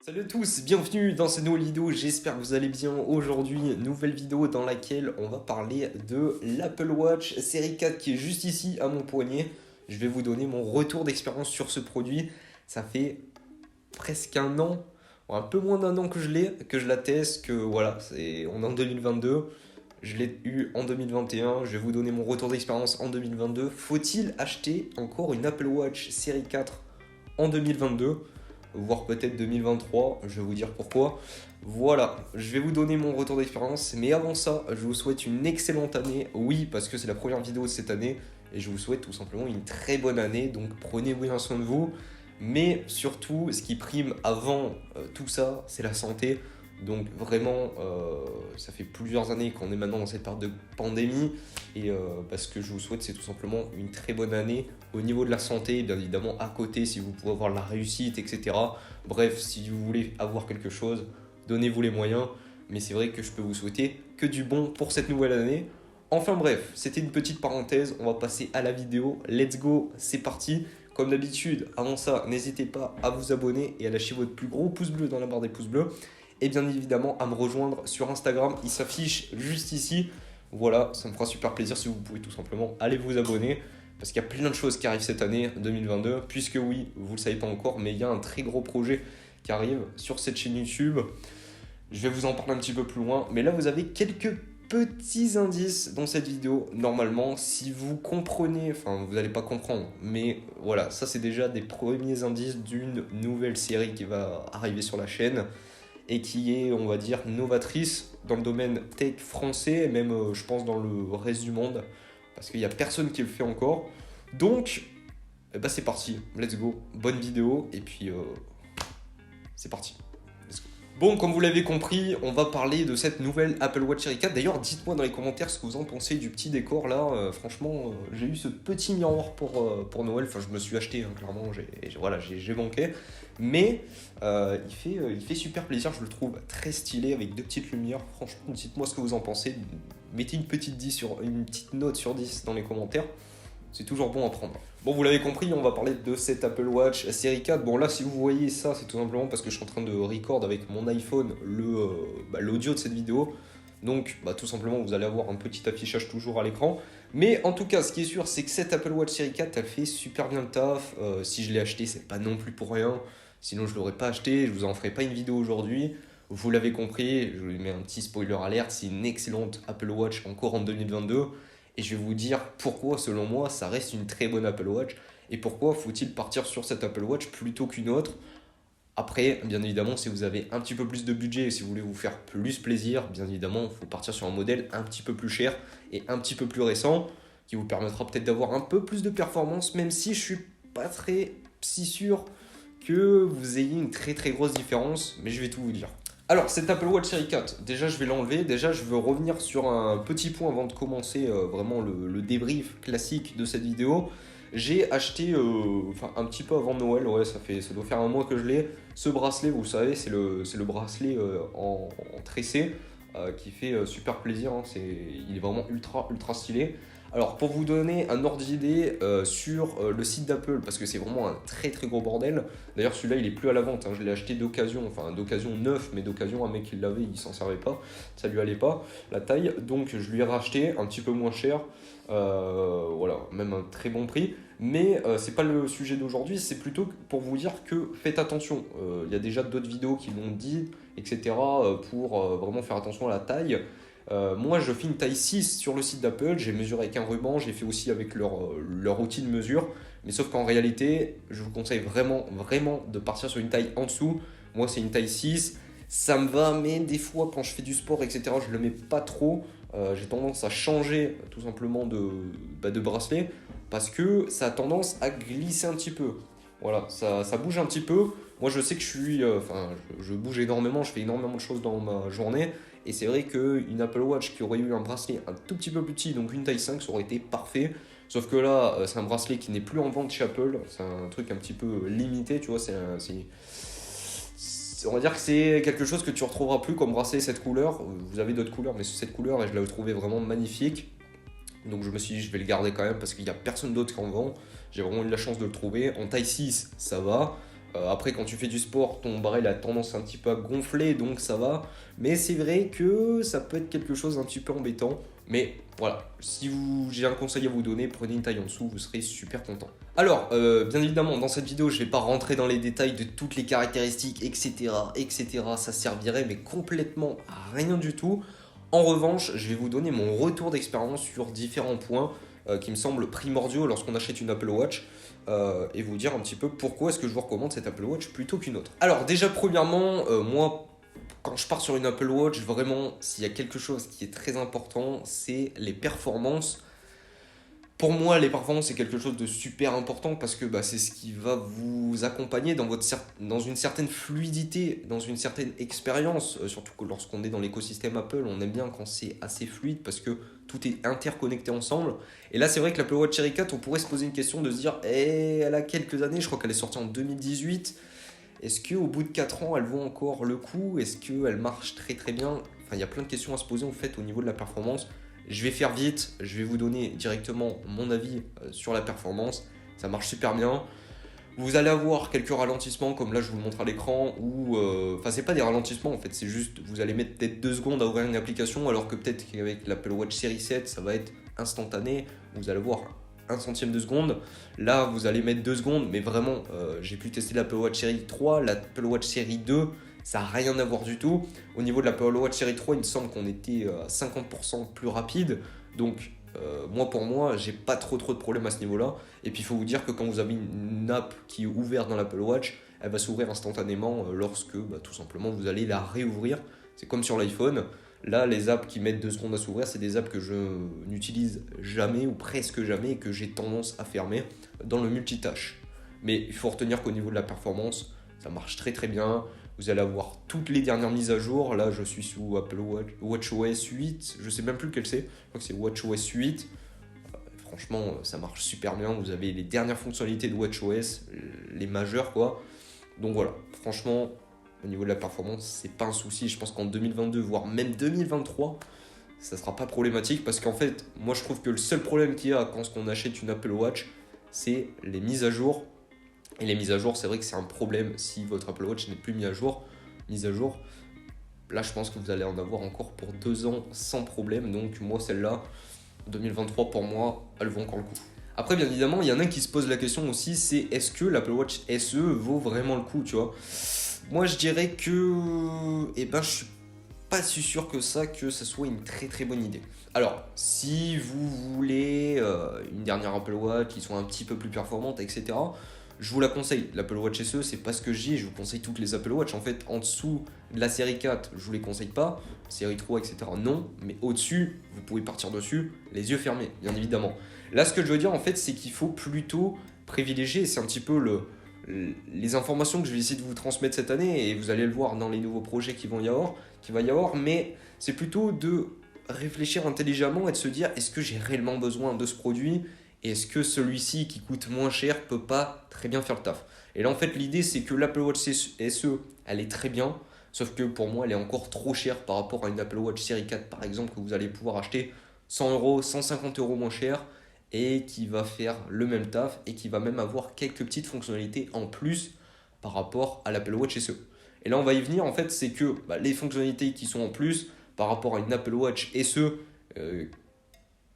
Salut à tous, bienvenue dans cette nouvelle vidéo, j'espère que vous allez bien. Aujourd'hui, nouvelle vidéo dans laquelle on va parler de l'Apple Watch série 4 qui est juste ici à mon poignet. Je vais vous donner mon retour d'expérience sur ce produit. Ça fait presque un an, un peu moins d'un an que je la teste, que voilà, on est en 2022. Je l'ai eu en 2021, je vais vous donner mon retour d'expérience en 2022. Faut-il acheter encore une Apple Watch série 4 en 2022, voire peut-être 2023, je vais vous dire pourquoi. Voilà, je vais vous donner mon retour d'expérience, mais avant ça, je vous souhaite une excellente année. Oui, parce que c'est la première vidéo de cette année, et je vous souhaite tout simplement une très bonne année, donc prenez bien soin de vous. Mais surtout, ce qui prime avant tout ça, c'est la santé. Donc vraiment, ça fait plusieurs années qu'on est maintenant dans cette période de pandémie. Et ce que je vous souhaite, c'est tout simplement une très bonne année au niveau de la santé. Bien évidemment, à côté, si vous pouvez avoir la réussite, etc. Bref, si vous voulez avoir quelque chose, donnez-vous les moyens. Mais c'est vrai que je peux vous souhaiter que du bon pour cette nouvelle année. Enfin bref, c'était une petite parenthèse. On va passer à la vidéo. Let's go, c'est parti. Comme d'habitude, avant ça, n'hésitez pas à vous abonner et à lâcher votre plus gros pouce bleu dans la barre des pouces bleus. Et bien évidemment, à me rejoindre sur Instagram. Il s'affiche juste ici. Voilà, ça me fera super plaisir si vous pouvez tout simplement aller vous abonner. Parce qu'il y a plein de choses qui arrivent cette année 2022. Puisque oui, vous ne le savez pas encore, mais il y a un très gros projet qui arrive sur cette chaîne YouTube. Je vais vous en parler un petit peu plus loin. Mais là, vous avez quelques petits indices dans cette vidéo. Normalement, si vous comprenez, enfin vous n'allez pas comprendre, mais voilà, ça c'est déjà des premiers indices d'une nouvelle série qui va arriver sur la chaîne et qui est, on va dire, novatrice dans le domaine tech français et même, je pense, dans le reste du monde, parce qu'il n'y a personne qui le fait encore. Donc, c'est parti, let's go, bonne vidéo, et puis c'est parti. Bon, comme vous l'avez compris, on va parler de cette nouvelle Apple Watch Série 4. D'ailleurs, dites-moi dans les commentaires ce que vous en pensez du petit décor là. Franchement, j'ai eu ce petit miroir pour Noël. Enfin, je me suis acheté, hein, clairement, j'ai manqué. Mais il fait super plaisir, je le trouve très stylé avec deux petites lumières. Franchement, dites-moi ce que vous en pensez. Mettez une petite note sur 10 dans les commentaires. C'est toujours bon à prendre. Bon, vous l'avez compris, on va parler de cette Apple Watch série 4. Bon, là, si vous voyez ça, c'est tout simplement parce que je suis en train de record avec mon iPhone l'audio de cette vidéo. Donc, tout simplement, vous allez avoir un petit affichage toujours à l'écran. Mais en tout cas, ce qui est sûr, c'est que cette Apple Watch série 4, elle fait super bien le taf. Si je l'ai acheté, c'est pas non plus pour rien. Sinon, je l'aurais pas acheté. Je vous en ferai pas une vidéo aujourd'hui. Vous l'avez compris, je vous mets un petit spoiler alert. C'est une excellente Apple Watch encore en 2022. Et je vais vous dire pourquoi, selon moi, ça reste une très bonne Apple Watch et pourquoi faut-il partir sur cette Apple Watch plutôt qu'une autre. Après, bien évidemment, si vous avez un petit peu plus de budget et si vous voulez vous faire plus plaisir, bien évidemment, il faut partir sur un modèle un petit peu plus cher et un petit peu plus récent qui vous permettra peut-être d'avoir un peu plus de performance, même si je suis pas très si sûr que vous ayez une très très grosse différence, mais je vais tout vous dire. Alors, cette Apple Watch Série 4, déjà je vais l'enlever. Déjà, je veux revenir sur un petit point avant de commencer vraiment le débrief classique de cette vidéo. J'ai acheté, un petit peu avant Noël, ouais, ça doit faire un mois que je l'ai. Ce bracelet, vous savez, c'est le bracelet en tressé qui fait super plaisir. Hein, il est vraiment ultra stylé. Alors, pour vous donner un ordre d'idée sur le site d'Apple, parce que c'est vraiment un très très gros bordel. D'ailleurs, celui-là, il est plus à la vente. Hein, je l'ai acheté d'occasion, enfin d'occasion neuf, mais d'occasion, un mec qui l'avait, il s'en servait pas. Ça lui allait pas, la taille. Donc, je lui ai racheté un petit peu moins cher. Voilà, même un très bon prix. Mais c'est pas le sujet d'aujourd'hui, c'est plutôt pour vous dire que faites attention. Il y a déjà d'autres vidéos qui l'ont dit, etc. Pour vraiment faire attention à la taille. Moi, je fais une taille 6 sur le site d'Apple. J'ai mesuré avec un ruban, j'ai fait aussi avec leur outil de mesure. Mais sauf qu'en réalité, je vous conseille vraiment de partir sur une taille en dessous. Moi, c'est une taille 6. Ça me va, mais des fois, quand je fais du sport, etc., je ne le mets pas trop. J'ai tendance à changer tout simplement de bracelet parce que ça a tendance à glisser un petit peu. Voilà, ça bouge un petit peu. Moi, je sais que je bouge énormément, je fais énormément de choses dans ma journée. Et c'est vrai qu'une Apple Watch qui aurait eu un bracelet un tout petit peu plus petit, donc une taille 5, ça aurait été parfait. Sauf que là, c'est un bracelet qui n'est plus en vente chez Apple. C'est un truc un petit peu limité, tu vois. On va dire que c'est quelque chose que tu ne retrouveras plus comme bracelet cette couleur. Vous avez d'autres couleurs, mais cette couleur, je l'ai trouvée vraiment magnifique. Donc je me suis dit, je vais le garder quand même parce qu'il n'y a personne d'autre qui en vend. J'ai vraiment eu la chance de le trouver. En taille 6, ça va. Après, quand tu fais du sport, ton bras il a tendance un petit peu à gonfler, donc ça va. Mais c'est vrai que ça peut être quelque chose d'un petit peu embêtant. Mais voilà, si j'ai un conseil à vous donner, prenez une taille en dessous, vous serez super content. Alors, bien évidemment, dans cette vidéo, je ne vais pas rentrer dans les détails de toutes les caractéristiques, etc., etc. Ça servirait, mais complètement à rien du tout. En revanche, je vais vous donner mon retour d'expérience sur différents points qui me semblent primordiaux lorsqu'on achète une Apple Watch et vous dire un petit peu pourquoi est-ce que je vous recommande cette Apple Watch plutôt qu'une autre. Alors déjà, premièrement, moi, quand je pars sur une Apple Watch, vraiment, s'il y a quelque chose qui est très important, c'est les performances. Pour moi, les performances, c'est quelque chose de super important parce que c'est ce qui va vous accompagner dans une certaine fluidité, dans une certaine expérience. Surtout que lorsqu'on est dans l'écosystème Apple, on aime bien quand c'est assez fluide parce que tout est interconnecté ensemble. Et là, c'est vrai que l'Apple Watch Série 4, on pourrait se poser une question de se dire, elle a quelques années, je crois qu'elle est sortie en 2018. Est-ce qu'au bout de 4 ans, elle vaut encore le coup? Est-ce qu'elle marche très très bien? Enfin, il y a plein de questions à se poser en fait au niveau de la performance. Je vais faire vite, je vais vous donner directement mon avis sur la performance. Ça marche super bien. Vous allez avoir quelques ralentissements, comme là je vous le montre à l'écran, ou enfin c'est pas des ralentissements en fait, c'est juste vous allez mettre peut-être 2 secondes à ouvrir une application, alors que peut-être qu'avec l'Apple Watch Série 7 ça va être instantané. Vous allez voir 1 centième de seconde. Là vous allez mettre 2 secondes, mais vraiment j'ai pu tester l'Apple Watch Série 3, l'Apple Watch Série 2. Ça n'a rien à voir du tout. Au niveau de l'Apple Watch Série 3, il me semble qu'on était à 50% plus rapide. Donc, pour moi, j'ai pas trop de problèmes à ce niveau-là. Et puis, il faut vous dire que quand vous avez une app qui est ouverte dans l'Apple Watch, elle va s'ouvrir instantanément lorsque, tout simplement, vous allez la réouvrir. C'est comme sur l'iPhone. Là, les apps qui mettent 2 secondes à s'ouvrir, c'est des apps que je n'utilise jamais ou presque jamais et que j'ai tendance à fermer dans le multitâche. Mais il faut retenir qu'au niveau de la performance, ça marche très très bien. Vous allez avoir toutes les dernières mises à jour. Là, je suis sous Apple WatchOS 8. Je ne sais même plus lequel c'est. Je crois que c'est WatchOS 8. Franchement, ça marche super bien. Vous avez les dernières fonctionnalités de WatchOS, les majeures quoi. Donc voilà, franchement, au niveau de la performance, c'est pas un souci. Je pense qu'en 2022, voire même 2023, ça sera pas problématique parce qu'en fait, moi je trouve que le seul problème qu'il y a quand on achète une Apple Watch, c'est les mises à jour. Et les mises à jour, c'est vrai que c'est un problème si votre Apple Watch n'est plus mise à jour. Là, je pense que vous allez en avoir encore pour 2 ans sans problème. Donc moi, celle-là, 2023, pour moi, elle vaut encore le coup. Après, bien évidemment, il y en a qui se posent la question aussi, c'est est-ce que l'Apple Watch SE vaut vraiment le coup, tu vois? Moi, je dirais que je suis pas si sûr que ça soit une très très bonne idée. Alors, si vous voulez une dernière Apple Watch qui soit un petit peu plus performante, etc., je vous la conseille. L'Apple Watch SE, c'est pas ce que je dis, je vous conseille toutes les Apple Watch. En fait, en dessous de la série 4, je vous les conseille pas. Série 3, etc., non. Mais au-dessus, vous pouvez partir dessus, les yeux fermés, bien évidemment. Là, ce que je veux dire, en fait, c'est qu'il faut plutôt privilégier, c'est un petit peu les informations que je vais essayer de vous transmettre cette année, et vous allez le voir dans les nouveaux projets qu'il va y avoir, mais c'est plutôt de réfléchir intelligemment et de se dire, est-ce que j'ai réellement besoin de ce produit? Est-ce que celui-ci qui coûte moins cher peut pas très bien faire le taf? Et là en fait l'idée c'est que l'Apple Watch SE elle est très bien, sauf que pour moi elle est encore trop chère par rapport à une Apple Watch Série 4 par exemple que vous allez pouvoir acheter 100 euros, 150 euros moins cher et qui va faire le même taf et qui va même avoir quelques petites fonctionnalités en plus par rapport à l'Apple Watch SE. Et là on va y venir en fait, c'est que les fonctionnalités qui sont en plus par rapport à une Apple Watch SE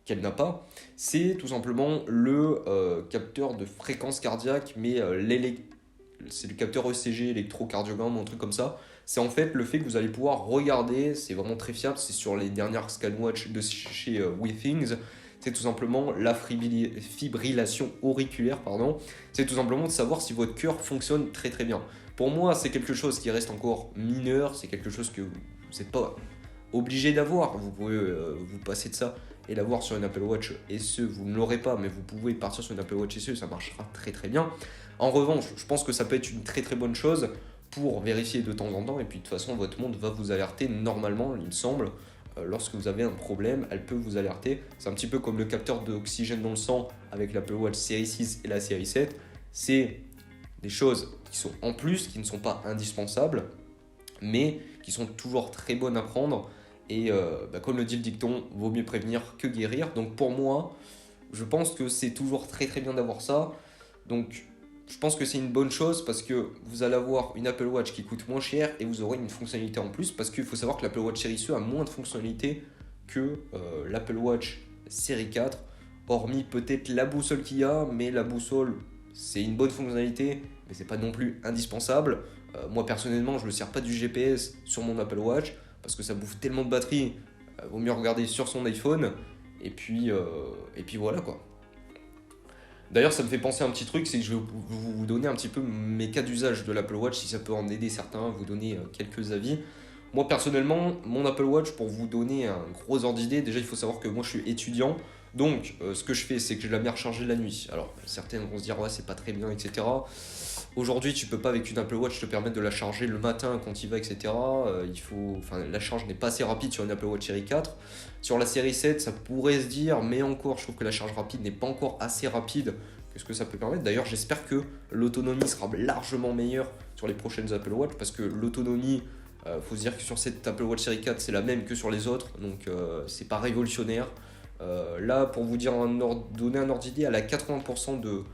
qu'elle n'a pas, c'est tout simplement le capteur de fréquence cardiaque, mais c'est le capteur ECG, électrocardiogramme, un truc comme ça. C'est en fait le fait que vous allez pouvoir regarder, c'est vraiment très fiable, c'est sur les dernières ScanWatch de chez WeThings. C'est tout simplement la fibrillation auriculaire, pardon. C'est tout simplement de savoir si votre cœur fonctionne très très bien. Pour moi, c'est quelque chose qui reste encore mineur, c'est quelque chose que vous n'êtes pas obligé d'avoir. Vous pouvez vous passer de ça et l'avoir sur une Apple Watch SE, vous ne l'aurez pas, mais vous pouvez partir sur une Apple Watch SE, ça marchera très très bien. En revanche, je pense que ça peut être une très très bonne chose pour vérifier de temps en temps, et puis de toute façon, votre montre va vous alerter normalement, il me semble, lorsque vous avez un problème, elle peut vous alerter. C'est un petit peu comme le capteur d'oxygène dans le sang avec l'Apple Watch Série 6 et la Série 7. C'est des choses qui sont en plus, qui ne sont pas indispensables, mais qui sont toujours très bonnes à prendre. Et comme le dit le dicton, vaut mieux prévenir que guérir. Donc pour moi, je pense que c'est toujours très très bien d'avoir ça. Donc je pense que c'est une bonne chose parce que vous allez avoir une Apple Watch qui coûte moins cher et vous aurez une fonctionnalité en plus parce qu'il faut savoir que l'Apple Watch Series E a moins de fonctionnalités que l'Apple Watch Série 4, hormis peut-être la boussole qu'il y a, mais la boussole c'est une bonne fonctionnalité, mais c'est pas non plus indispensable. Moi personnellement, je ne me sers pas du GPS sur mon Apple Watch parce que ça bouffe tellement de batterie, vaut mieux regarder sur son iPhone et puis voilà quoi. D'ailleurs, ça me fait penser à un petit truc, c'est que je vais vous donner un petit peu mes cas d'usage de l'Apple Watch, si ça peut en aider certains, vous donner quelques avis. Moi, personnellement, mon Apple Watch, pour vous donner un gros ordre d'idée, déjà, il faut savoir que moi, je suis étudiant. Donc, ce que je fais, c'est que je la mets recharger la nuit. Alors, certains vont se dire, ouais, c'est pas très bien, etc. Aujourd'hui, tu peux pas, avec une Apple Watch, te permettre de la charger le matin quand il va, etc. La charge n'est pas assez rapide sur une Apple Watch série 4. Sur la série 7, ça pourrait se dire, mais encore, je trouve que la charge rapide n'est pas encore assez rapide que ce que ça peut permettre. D'ailleurs, j'espère que l'autonomie sera largement meilleure sur les prochaines Apple Watch, parce que l'autonomie, faut se dire que sur cette Apple Watch série 4, c'est la même que sur les autres, donc c'est pas révolutionnaire. Là, pour vous dire donner un ordre d'idée, elle a 82% de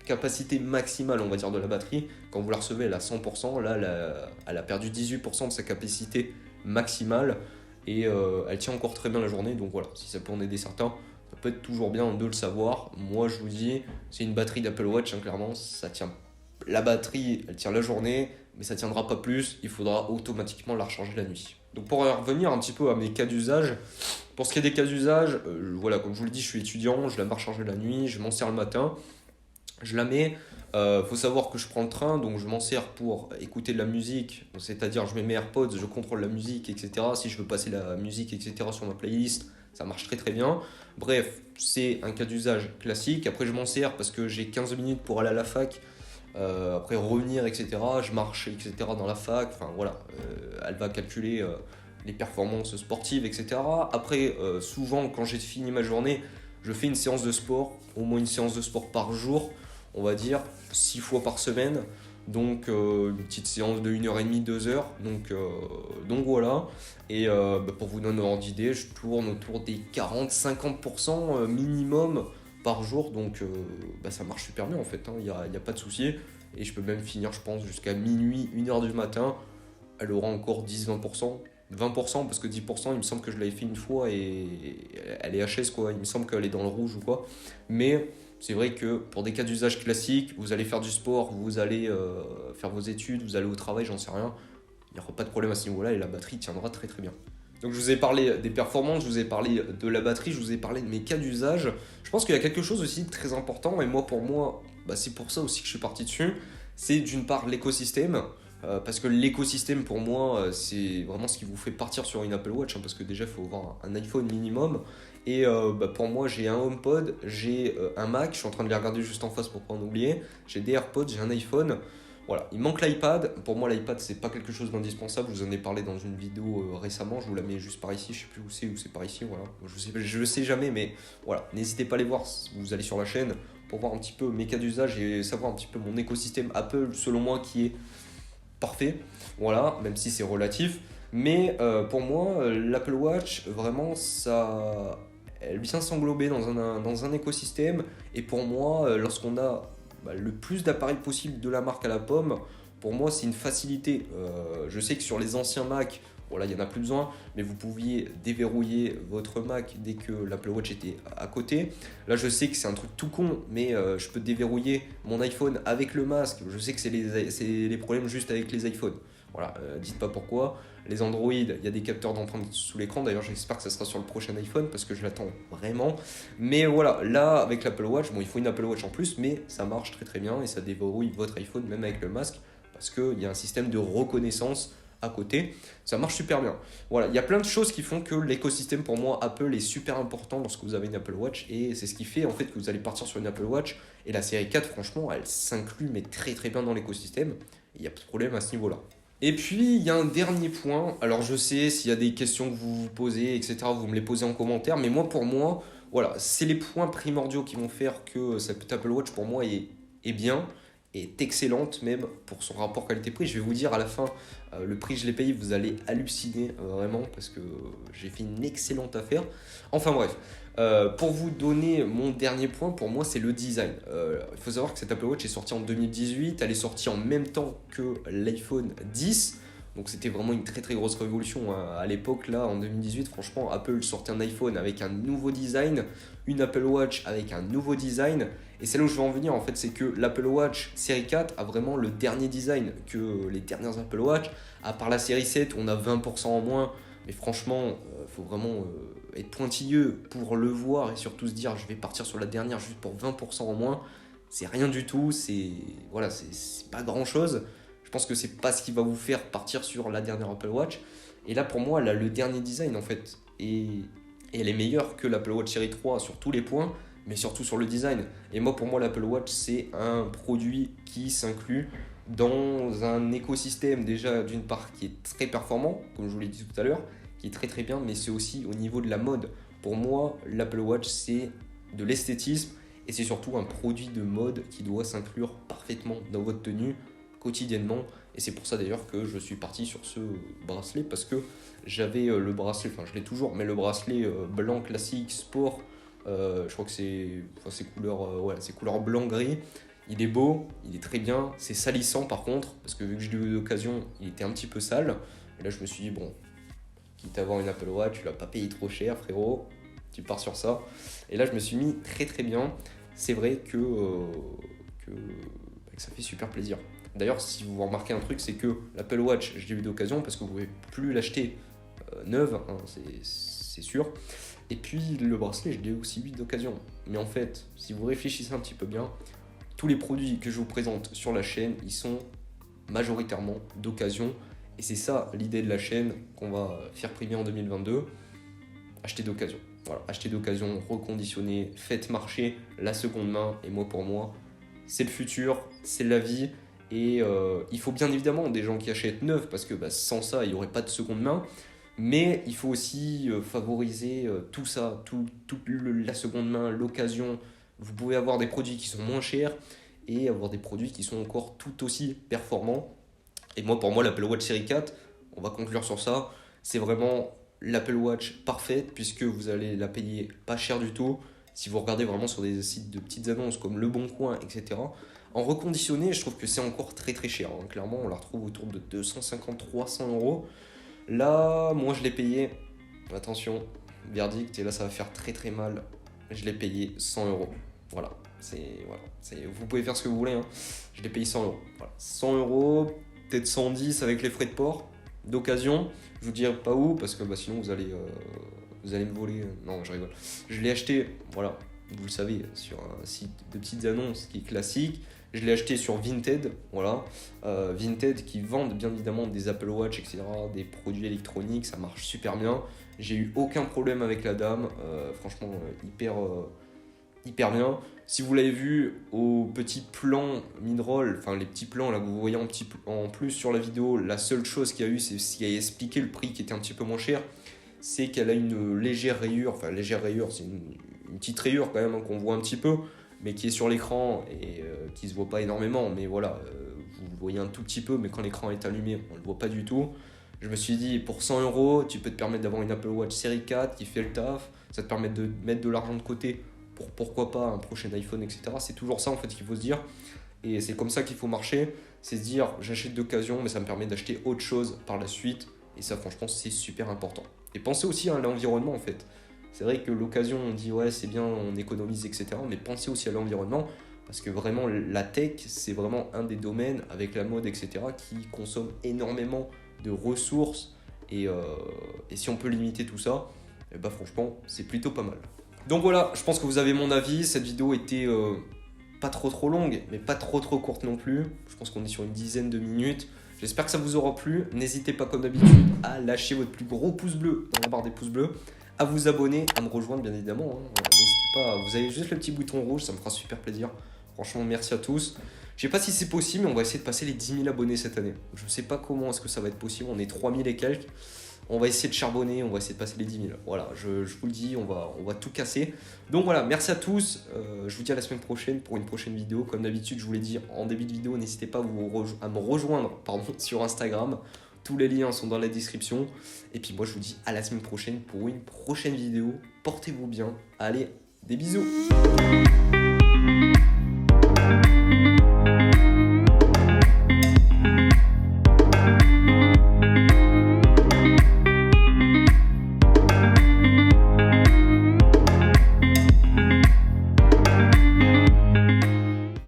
capacité maximale, on va dire, de la batterie. Quand vous la recevez, elle a 100%. Là, elle a perdu 18% de sa capacité maximale et elle tient encore très bien la journée. Donc voilà, si ça peut en aider certains, ça peut être toujours bien de le savoir. Moi, je vous dis, c'est une batterie d'Apple Watch, hein, clairement, ça tient. La batterie, elle tient la journée, mais ça tiendra pas plus. Il faudra automatiquement la recharger la nuit. Donc pour revenir un petit peu à mes cas d'usage, pour ce qui est des cas d'usage, voilà, comme je vous le dis, je suis étudiant, je la mets recharger la nuit, je m'en sers le matin. Je la mets, faut savoir que je prends le train, donc je m'en sers pour écouter de la musique, c'est-à-dire je mets mes AirPods, je contrôle la musique, etc. Si je veux passer la musique, etc. sur ma playlist, ça marche très très bien. Bref, c'est un cas d'usage classique. Après, je m'en sers parce que j'ai 15 minutes pour aller à la fac, après revenir, etc. Je marche, etc. dans la fac, enfin voilà, elle va calculer les performances sportives, etc. Après, souvent, quand j'ai fini ma journée, je fais une séance de sport, au moins une séance de sport par jour, on va dire 6 fois par semaine, donc une petite séance de 1h30, 2 heures, donc voilà. Et pour vous donner un ordre d'idée, je tourne autour des 40-50% minimum par jour, donc ça marche super bien en fait, il n'y a pas de souci, et je peux même finir, je pense, jusqu'à minuit, 1h du matin, elle aura encore 10-20%. 20% parce que 10% il me semble que je l'avais fait une fois et elle est HS quoi, il me semble qu'elle est dans le rouge ou quoi, mais c'est vrai que pour des cas d'usage classiques, vous allez faire du sport, vous allez faire vos études, vous allez au travail, j'en sais rien, il n'y aura pas de problème à ce niveau là et la batterie tiendra très très bien. Donc je vous ai parlé des performances, je vous ai parlé de la batterie, je vous ai parlé de mes cas d'usage. Je pense qu'il y a quelque chose aussi de très important, et moi pour moi, c'est pour ça aussi que je suis parti dessus, c'est d'une part l'écosystème. Parce que l'écosystème pour moi c'est vraiment ce qui vous fait partir sur une Apple Watch, hein, parce que déjà il faut avoir un iPhone minimum et pour moi j'ai un HomePod, j'ai un Mac, je suis en train de les regarder juste en face pour pas en oublier, j'ai des AirPods, j'ai un iPhone, voilà, il manque l'iPad. Pour moi l'iPad c'est pas quelque chose d'indispensable, je vous en ai parlé dans une vidéo récemment, je vous la mets juste par ici, je sais plus où c'est par ici, voilà, je sais jamais, mais voilà, n'hésitez pas à les voir, vous allez sur la chaîne pour voir un petit peu mes cas d'usage et savoir un petit peu mon écosystème Apple selon moi qui est parfait, voilà, même si c'est relatif. Mais pour moi, l'Apple Watch, vraiment, elle vient s'englober dans un écosystème. Et pour moi, lorsqu'on a le plus d'appareils possible de la marque à la pomme, pour moi, c'est une facilité. Je sais que sur les anciens Mac, voilà, il n'y en a plus besoin, mais vous pouviez déverrouiller votre Mac dès que l'Apple Watch était à côté. Là, je sais que c'est un truc tout con, mais je peux déverrouiller mon iPhone avec le masque. Je sais que c'est les problèmes juste avec les iPhones. Voilà, dites pas pourquoi. Les Android, il y a des capteurs d'empreinte sous l'écran. D'ailleurs, j'espère que ça sera sur le prochain iPhone parce que je l'attends vraiment. Mais voilà, là, avec l'Apple Watch, bon, il faut une Apple Watch en plus, mais ça marche très très bien et ça déverrouille votre iPhone même avec le masque parce qu'il y a un système de reconnaissance à côté, ça marche super bien. Voilà, il y a plein de choses qui font que l'écosystème pour moi Apple est super important lorsque vous avez une Apple Watch et c'est ce qui fait en fait que vous allez partir sur une Apple Watch et la série 4 franchement elle s'inclut mais très très bien dans l'écosystème, il n'y a pas de problème à ce niveau là. Et puis il y a un dernier point, alors je sais s'il y a des questions que vous vous posez etc, vous me les posez en commentaire, mais moi pour moi voilà, c'est les points primordiaux qui vont faire que cette Apple Watch pour moi est bien, est excellente même pour son rapport qualité-prix. Je vais vous dire à la fin le prix que je l'ai payé, vous allez halluciner vraiment parce que j'ai fait une excellente affaire. Enfin bref, Pour vous donner mon dernier point, pour moi, c'est le design. Il faut savoir que cette Apple Watch est sortie en 2018. Elle est sortie en même temps que l'iPhone 10. Donc c'était vraiment une très très grosse révolution hein. À l'époque, là, en 2018, franchement, Apple sortait un iPhone avec un nouveau design, une Apple Watch avec un nouveau design. Et c'est là où je veux en venir, en fait, c'est que l'Apple Watch série 4 a vraiment le dernier design que les dernières Apple Watch. À part la série 7, où on a 20% en moins. Mais franchement, faut vraiment être pointilleux pour le voir et surtout se dire je vais partir sur la dernière juste pour 20% en moins. C'est rien du tout, c'est voilà, c'est pas grand chose. Je pense que c'est pas ce qui va vous faire partir sur la dernière Apple Watch. Et là, pour moi, elle a le dernier design en fait. Et elle est meilleure que l'Apple Watch Série 3 sur tous les points, mais surtout sur le design. Et moi, pour moi, l'Apple Watch, c'est un produit qui s'inclut dans un écosystème déjà d'une part qui est très performant, comme je vous l'ai dit tout à l'heure, qui est très très bien, mais c'est aussi au niveau de la mode. Pour moi, l'Apple Watch, c'est de l'esthétisme et c'est surtout un produit de mode qui doit s'inclure parfaitement dans votre tenue quotidiennement. Et c'est pour ça d'ailleurs que je suis parti sur ce bracelet parce que j'avais le bracelet, enfin je l'ai toujours, mais le bracelet blanc classique sport, je crois que c'est couleur, ouais, c'est couleur blanc-gris. Il est beau, il est très bien, c'est salissant par contre, parce que vu que je l'ai eu d'occasion, il était un petit peu sale. Et là je me suis dit, bon, quitte à avoir une Apple Watch, tu l'as pas payé trop cher frérot, tu pars sur ça. Et là je me suis mis très très bien. C'est vrai que ça fait super plaisir. D'ailleurs si vous remarquez un truc, c'est que l'Apple Watch, je l'ai eu d'occasion parce que vous ne pouvez plus l'acheter neuve, hein, c'est sûr. Et puis le bracelet, je l'ai aussi eu d'occasion. Mais en fait, si vous réfléchissez un petit peu bien, tous les produits que je vous présente sur la chaîne, ils sont majoritairement d'occasion. Et c'est ça l'idée de la chaîne qu'on va faire primer en 2022. Acheter d'occasion. Voilà, acheter d'occasion, reconditionner, faites marcher la seconde main. Et moi, pour moi, c'est le futur, c'est la vie. Et il faut bien évidemment des gens qui achètent neuf parce que sans ça, il n'y aurait pas de seconde main. Mais il faut aussi favoriser tout ça, la seconde main, l'occasion. Vous pouvez avoir des produits qui sont moins chers et avoir des produits qui sont encore tout aussi performants. Et moi, pour moi, l'Apple Watch Série 4, on va conclure sur ça, c'est vraiment l'Apple Watch parfaite puisque vous allez la payer pas cher du tout. Si vous regardez vraiment sur des sites de petites annonces comme Le Bon Coin, etc., en reconditionné, je trouve que c'est encore très très cher. Hein. Clairement, on la retrouve autour de 250-300 euros. Là, moi, je l'ai payé, attention, verdict, et là, ça va faire très très mal. Je l'ai payé 100 euros. Voilà, vous pouvez faire ce que vous voulez. Hein. Je l'ai payé 100 euros. Voilà. 100 euros, peut-être 110 avec les frais de port d'occasion. Je vous dirai pas où parce que sinon vous allez me voler. Non, je rigole. Je l'ai acheté, voilà, vous le savez, sur un site de petites annonces qui est classique. Je l'ai acheté sur Vinted, voilà. Vinted qui vendent bien évidemment des Apple Watch, etc., des produits électroniques, ça marche super bien. J'ai eu aucun problème avec la dame, franchement hyper bien. Si vous l'avez vu au petit plan mid-roll, enfin les petits plans là que vous voyez en plus sur la vidéo, la seule chose qu'il y a eu, c'est ce qui a expliqué le prix qui était un petit peu moins cher, c'est qu'elle a une légère rayure, enfin légère rayure, c'est une petite rayure quand même hein, qu'on voit un petit peu, mais qui est sur l'écran et qui se voit pas énormément, mais voilà, vous le voyez un tout petit peu, mais quand l'écran est allumé, on le voit pas du tout. Je me suis dit, pour 100 euros, tu peux te permettre d'avoir une Apple Watch Série 4 qui fait le taf, ça te permet de mettre de l'argent de côté pour pourquoi pas un prochain iPhone, etc. C'est toujours ça en fait qu'il faut se dire, et c'est comme ça qu'il faut marcher, c'est se dire, j'achète d'occasion, mais ça me permet d'acheter autre chose par la suite, et ça franchement c'est super important. Et pensez aussi à l'environnement en fait. C'est vrai que l'occasion, on dit ouais c'est bien, on économise, etc. Mais pensez aussi à l'environnement, parce que vraiment la tech, c'est vraiment un des domaines avec la mode, etc., qui consomme énormément de ressources, et si on peut limiter tout ça, franchement c'est plutôt pas mal. Donc voilà, je pense que vous avez mon avis. Cette vidéo était pas trop longue, mais pas trop courte non plus. Je pense qu'on est sur une dizaine de minutes. J'espère que ça vous aura plu. N'hésitez pas comme d'habitude à lâcher votre plus gros pouce bleu dans la barre des pouces bleus, à vous abonner, à me rejoindre bien évidemment. Hein. N'hésitez pas, vous avez juste le petit bouton rouge, ça me fera super plaisir. Franchement, merci à tous. Je sais pas si c'est possible, mais on va essayer de passer les 10 000 abonnés cette année. Je sais pas comment est-ce que ça va être possible, on est 3 000 et quelques. On va essayer de charbonner, on va essayer de passer les 10 000. Voilà, je vous le dis, on va tout casser. Donc voilà, merci à tous. Je vous dis à la semaine prochaine pour une prochaine vidéo. Comme d'habitude, je vous l'ai dit en début de vidéo, n'hésitez pas à me rejoindre sur Instagram. tous les liens sont dans la description. Et puis moi je vous dis à la semaine prochaine pour une prochaine vidéo. Portez-vous bien. Allez, des bisous.